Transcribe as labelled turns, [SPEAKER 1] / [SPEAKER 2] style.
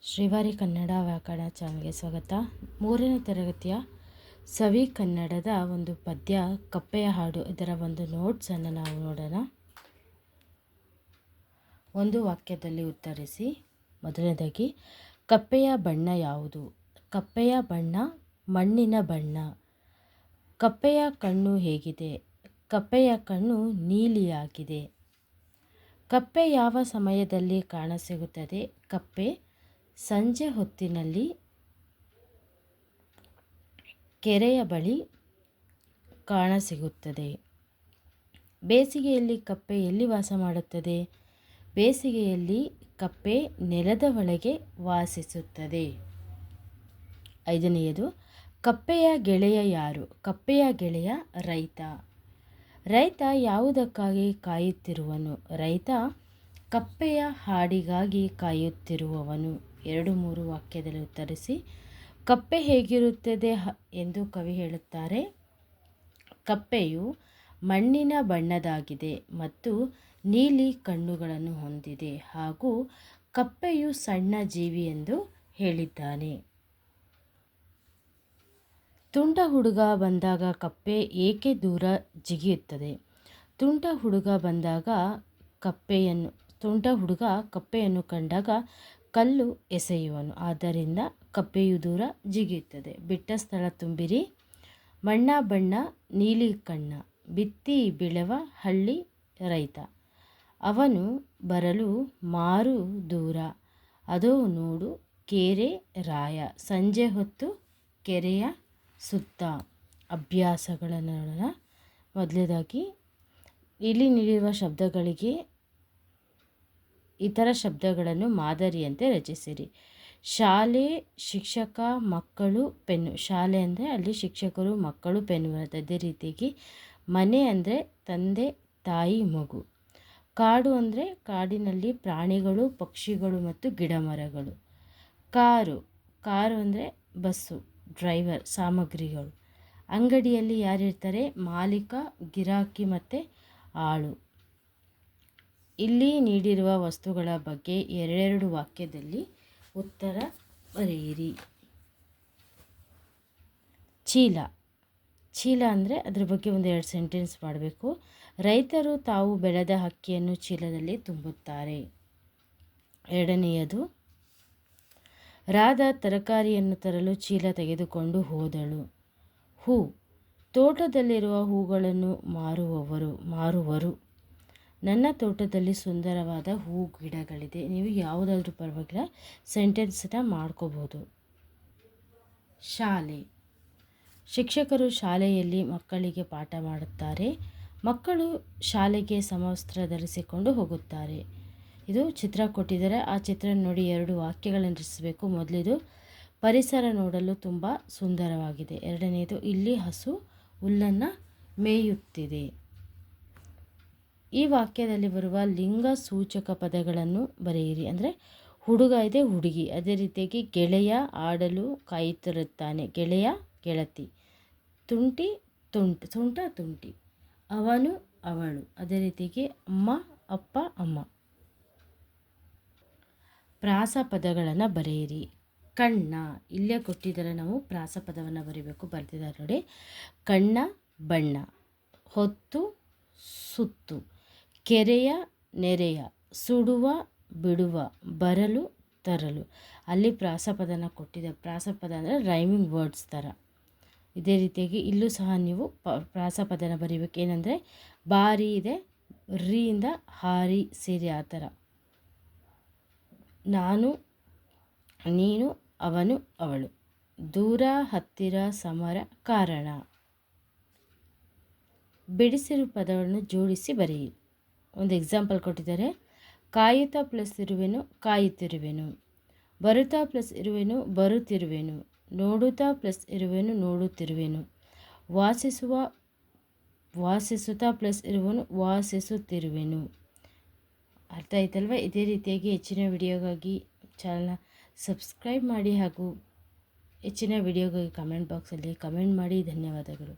[SPEAKER 1] ಶ್ರೀವಾರಿ ಕನ್ನಡ ವ್ಯಾಕರಣ ಚಾನಲ್ಗೆ ಸ್ವಾಗತ. 3ನೇ ತರಗತಿಯ ಸವಿ ಕನ್ನಡದ ಒಂದು ಪದ್ಯ ಕಪ್ಪೆಯ ಹಾಡು, ಇದರ ಒಂದು ನೋಟ್ಸನ್ನು ನಾವು ನೋಡೋಣ. ಒಂದು ವಾಕ್ಯದಲ್ಲಿ ಉತ್ತರಿಸಿ. ಮೊದಲನೇದಾಗಿ, ಕಪ್ಪೆಯ ಬಣ್ಣ ಯಾವುದು? ಕಪ್ಪೆಯ ಬಣ್ಣ ಮಣ್ಣಿನ ಬಣ್ಣ. ಕಪ್ಪೆಯ ಕಣ್ಣು ಹೇಗಿದೆ? ಕಪ್ಪೆಯ ಕಣ್ಣು ನೀಲಿಯಾಗಿದೆ. ಕಪ್ಪೆ ಯಾವ ಸಮಯದಲ್ಲಿ ಕಾಣಸಿಗುತ್ತದೆ? ಕಪ್ಪೆ ಸಂಜೆ ಹೊತ್ತಿನಲ್ಲಿ ಕೆರೆಯ ಬಳಿ ಕಾಣಸಿಗುತ್ತದೆ. ಬೇಸಿಗೆಯಲ್ಲಿ ಕಪ್ಪೆ ಎಲ್ಲಿ ವಾಸ ಮಾಡುತ್ತದೆ? ಬೇಸಿಗೆಯಲ್ಲಿ ಕಪ್ಪೆ ನೆಲದ ಒಳಗೆ ವಾಸಿಸುತ್ತದೆ. 5ನೇಯದು, ಕಪ್ಪೆಯ ಗೆಳೆಯ ಯಾರು? ಕಪ್ಪೆಯ ಗೆಳೆಯ ರೈತ. ರೈತ ಯಾವುದಕ್ಕಾಗಿ ಕಾಯುತ್ತಿರುವನು? ರೈತ ಕಪ್ಪೆಯ ಹಾಡಿಗಾಗಿ ಕಾಯುತ್ತಿರುವವನು. 2-3 ವಾಕ್ಯದಲ್ಲಿ ಉತ್ತರಿಸಿ. ಕಪ್ಪೆ ಹೇಗಿರುತ್ತದೆ ಎಂದು ಕವಿ ಹೇಳುತ್ತಾರೆ. ಕಪ್ಪೆಯು ಮಣ್ಣಿನ ಬಣ್ಣದಾಗಿದೆ ಮತ್ತು ನೀಲಿ ಕಣ್ಣುಗಳನ್ನು ಹೊಂದಿದೆ ಹಾಗೂ ಕಪ್ಪೆಯು ಸಣ್ಣ ಜೀವಿ ಎಂದು ಹೇಳಿದ್ದಾನೆ. ತುಂಟ ಹುಡುಗ ಬಂದಾಗ ಕಪ್ಪೆ ಏಕೆ ದೂರ ಜಿಗಿಯುತ್ತದೆ? ತುಂಟ ಹುಡುಗ ಕಪ್ಪೆಯನ್ನು ಕಂಡಾಗ ಕಲ್ಲು ಎಸೆಯುವನು, ಆದ್ದರಿಂದ ಕಪ್ಪೆಯು ದೂರ ಜಿಗಿಯುತ್ತದೆ. ಬಿಟ್ಟ ಸ್ಥಳ ತುಂಬಿರಿ. ಮಣ್ಣ ಬಣ್ಣ ನೀಲಿ ಕಣ್ಣ, ಬಿತ್ತಿ ಬೆಳೆವ ಹಳ್ಳಿ ರೈತ. ಅವನು ಬರಲು ಮಾರು ದೂರ, ಅದೋ ನೋಡು ಕೆರೆ ರಾಯ. ಸಂಜೆ ಹೊತ್ತು ಕೆರೆಯ ಸುತ್ತ. ಅಭ್ಯಾಸಗಳನ್ನು ನೋಡೋಣ. ಮೊದಲನೇದಾಗಿ, ಇಲ್ಲಿ ನೀಡಿರುವ ಶಬ್ದಗಳಿಗೆ ಇತರ ಶಬ್ದಗಳನ್ನು ಮಾದರಿಯಂತೆ ರಚಿಸಿರಿ. ಶಾಲೆ, ಶಿಕ್ಷಕ, ಮಕ್ಕಳು, ಪೆನ್ನು. ಶಾಲೆ ಅಂದರೆ ಅಲ್ಲಿ ಶಿಕ್ಷಕರು, ಮಕ್ಕಳು, ಪೆನ್ನು ಬರುತ್ತೆ. ಅದೇ ರೀತಿಯಾಗಿ ಮನೆ ಅಂದರೆ ತಂದೆ, ತಾಯಿ, ಮಗು. ಕಾಡು ಅಂದರೆ ಕಾಡಿನಲ್ಲಿ ಪ್ರಾಣಿಗಳು, ಪಕ್ಷಿಗಳು ಮತ್ತು ಗಿಡ ಮರಗಳು. ಕಾರು ಅಂದರೆ ಬಸ್ಸು, ಡ್ರೈವರ್, ಸಾಮಗ್ರಿಗಳು. ಅಂಗಡಿಯಲ್ಲಿ ಯಾರಿರ್ತಾರೆ? ಮಾಲೀಕ, ಗಿರಾಕಿ ಮತ್ತು ಆಳು. ಇಲ್ಲಿ ನೀಡಿರುವ ವಸ್ತುಗಳ ಬಗ್ಗೆ 2 ವಾಕ್ಯದಲ್ಲಿ ಉತ್ತರ ಬರೆಯಿರಿ. ಚೀಲ ಅಂದರೆ ಅದ್ರ ಬಗ್ಗೆ 2 ಸೆಂಟೆನ್ಸ್ ಮಾಡಬೇಕು. ರೈತರು ತಾವು ಬೆಳೆದ ಅಕ್ಕಿಯನ್ನು ಚೀಲದಲ್ಲಿ ತುಂಬುತ್ತಾರೆ. 2ನೇಯದು, ರಾಧ ತರಕಾರಿಯನ್ನು ತರಲು ಚೀಲ ತೆಗೆದುಕೊಂಡು ಹೋದಳು. ತೋಟದಲ್ಲಿರುವ ಹೂಗಳನ್ನು ಮಾರುವರು. ನನ್ನ ತೋಟದಲ್ಲಿ ಸುಂದರವಾದ ಹೂ ಗಿಡಗಳಿದೆ. ನೀವು ಯಾವುದಾದ್ರೂ ಪರವಾಗಿಲ್ಲ, ಸೆಂಟೆನ್ಸನ್ನ ಮಾಡ್ಕೋಬೋದು. ಶಾಲೆ. ಶಿಕ್ಷಕರು ಶಾಲೆಯಲ್ಲಿ ಮಕ್ಕಳಿಗೆ ಪಾಠ ಮಾಡುತ್ತಾರೆ. ಮಕ್ಕಳು ಶಾಲೆಗೆ ಸಮವಸ್ತ್ರ ಧರಿಸಿಕೊಂಡು ಹೋಗುತ್ತಾರೆ. ಇದು ಚಿತ್ರ ಕೊಟ್ಟಿದ್ದಾರೆ. ಆ ಚಿತ್ರ ನೋಡಿ 2 ವಾಕ್ಯಗಳನ್ನು ರಚಿಸಬೇಕು. ಮೊದಲಿದು, ಪರಿಸರ ನೋಡಲು ತುಂಬ ಸುಂದರವಾಗಿದೆ. 2ನೇದು, ಇಲ್ಲಿ ಹಸು ಹುಲ್ಲನ್ನು ಮೇಯುತ್ತಿದೆ. ಈ ವಾಕ್ಯದಲ್ಲಿ ಬರುವ ಲಿಂಗ ಸೂಚಕ ಪದಗಳನ್ನು ಬರೆಯಿರಿ. ಅಂದರೆ ಹುಡುಗ ಇದೆ, ಹುಡುಗಿ. ಅದೇ ರೀತಿಯಾಗಿ ಗೆಳೆಯ ಆಡಲು ಕಾಯುತ್ತಿರುತ್ತಾನೆ, ಗೆಳೆಯ ಗೆಳತಿ. ತುಂಟ ತುಂಟಿ. ಅವನು ಅವಳು. ಅದೇ ರೀತಿಯಾಗಿ ಅಮ್ಮ ಅಪ್ಪ ಅಮ್ಮ. ಪ್ರಾಸಪದಗಳನ್ನು ಬರೆಯಿರಿ. ಕಣ್ಣ, ಇಲ್ಲೇ ಕೊಟ್ಟಿದ್ದಾರೆ, ನಾವು ಪ್ರಾಸಪದವನ್ನು ಬರೀಬೇಕು. ಬರ್ತಿದ್ದಾರೆ ನೋಡಿ. ಕಣ್ಣ ಬಣ್ಣ. ಹೊತ್ತು ಸುತ್ತು. ಕೆರೆಯ ನೆರೆಯ. ಸುಡುವ ಬಿಡುವ. ಬರಲು ತರಲು. ಅಲ್ಲಿ ಪ್ರಾಸಪದನ ಕೊಟ್ಟಿದೆ. ಪ್ರಾಸಪದ ಅಂದರೆ ರೈಮಿಂಗ್ ವರ್ಡ್ಸ್ ಥರ. ಇದೇ ರೀತಿಯಾಗಿ ಇಲ್ಲೂ ಸಹ ನೀವು ಪ್ರಾಸಪದನ ಬರೀಬೇಕು. ಏನಂದರೆ ಬಾರಿ ಇದೆ, ರೀಯಿಂದ ಹಾರಿ ಸೇರಿ ಆ ಥರ. ನಾನು, ನೀನು, ಅವನು ಅವಳು. ದೂರ ಹತ್ತಿರ ಸಮರ ಕಾರಣ. ಬಿಡಿಸಿರುವ ಪದಗಳನ್ನು ಜೋಡಿಸಿ ಬರೆಯಿರಿ. ಒಂದು ಎಕ್ಸಾಂಪಲ್ ಕೊಟ್ಟಿದ್ದಾರೆ. ಕಾಯುತ್ತಾ ಪ್ಲಸ್ ಇರುವೆನು, ಕಾಯುತ್ತಿರುವೆನು. ಬರುತ್ತಾ ಪ್ಲಸ್ ಇರುವೆನು, ಬರುತ್ತಿರುವೆನು. ನೋಡುತ್ತಾ ಪ್ಲಸ್ ಇರುವೆನು, ನೋಡುತ್ತಿರುವೆನು. ವಾಸಿಸುತ್ತಾ ಪ್ಲಸ್ ಇರುವೆನು, ವಾಸಿಸುತ್ತಿರುವೆನು. ಅರ್ಥ ಆಯ್ತಲ್ವ? ಇದೇ ರೀತಿಯಾಗಿ ಹೆಚ್ಚಿನ ವಿಡಿಯೋಗಾಗಿ ಚಾನಲ್ನ ಸಬ್ಸ್ಕ್ರೈಬ್ ಮಾಡಿ ಹಾಗೂ ಹೆಚ್ಚಿನ ವಿಡಿಯೋಗಾಗಿ ಕಮೆಂಟ್ ಬಾಕ್ಸಲ್ಲಿ ಕಮೆಂಟ್ ಮಾಡಿ. ಧನ್ಯವಾದಗಳು.